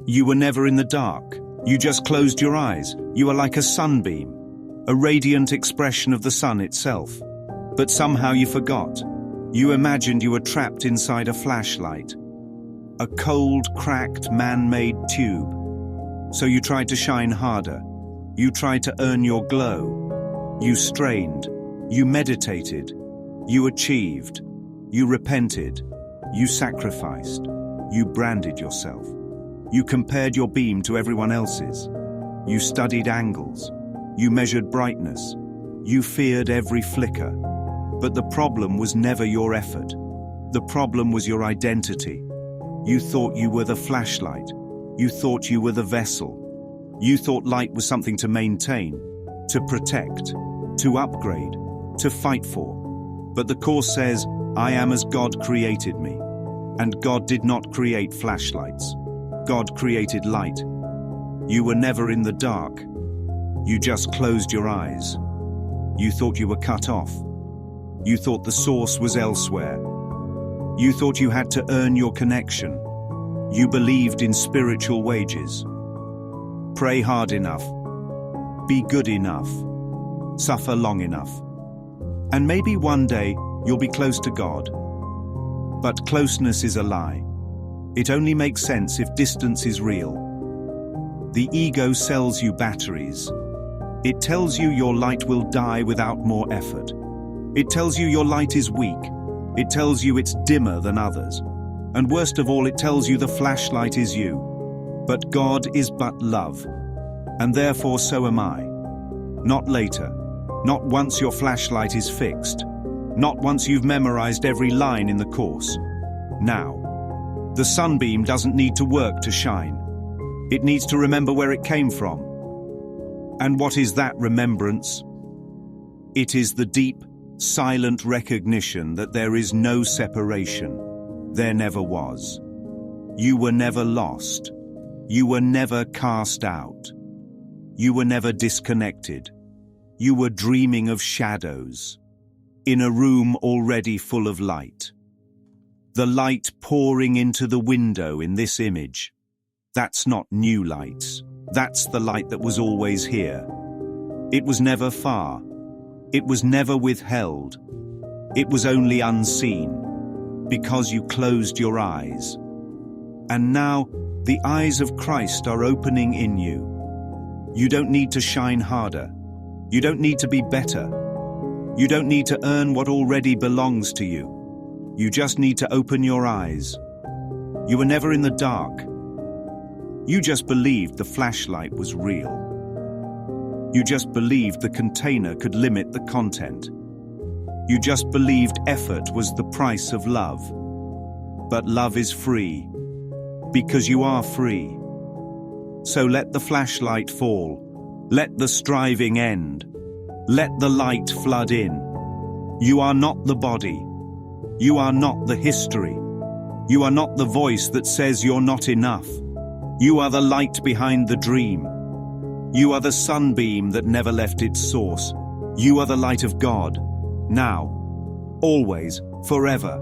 You were never in the dark. You just closed your eyes. You were like a sunbeam, a radiant expression of the sun itself. But somehow you forgot. You imagined you were trapped inside a flashlight, a cold, cracked, man-made tube. So you tried to shine harder. You tried to earn your glow. You strained. You meditated. You achieved. You repented. You sacrificed. You branded yourself. You compared your beam to everyone else's. You studied angles. You measured brightness. You feared every flicker. But the problem was never your effort. The problem was your identity. You thought you were the flashlight. You thought you were the vessel. You thought light was something to maintain, to protect, to upgrade, to fight for. But the Course says, I am as God created me. And God did not create flashlights. God created light. You were never in the dark. You just closed your eyes. You thought you were cut off. You thought the source was elsewhere. You thought you had to earn your connection. You believed in spiritual wages. Pray hard enough. Be good enough. Suffer long enough. And maybe one day you'll be close to God. But closeness is a lie. It only makes sense if distance is real. The ego sells you batteries. It tells you your light will die without more effort. It tells you your light is weak. It tells you it's dimmer than others. And worst of all, it tells you the flashlight is you. But God is but love. And therefore so am I. Not later. Not once your flashlight is fixed. Not once you've memorized every line in the Course. Now. The sunbeam doesn't need to work to shine. It needs to remember where it came from. And what is that remembrance? It is the deep, silent recognition that there is no separation. There never was. You were never lost. You were never cast out. You were never disconnected. You were dreaming of shadows, in a room already full of light. The light pouring into the window in this image. That's not new lights. That's the light that was always here. It was never far. It was never withheld. It was only unseen, because you closed your eyes. And now, the eyes of Christ are opening in you. You don't need to shine harder. You don't need to be better. You don't need to earn what already belongs to you. You just need to open your eyes. You were never in the dark. You just believed the flashlight was real. You just believed the container could limit the content. You just believed effort was the price of love. But love is free, because you are free. So let the flashlight fall. Let the striving end. Let the light flood in. You are not the body. You are not the history. You are not the voice that says you're not enough. You are the light behind the dream. You are the sunbeam that never left its source. You are the light of God. Now. Always. Forever.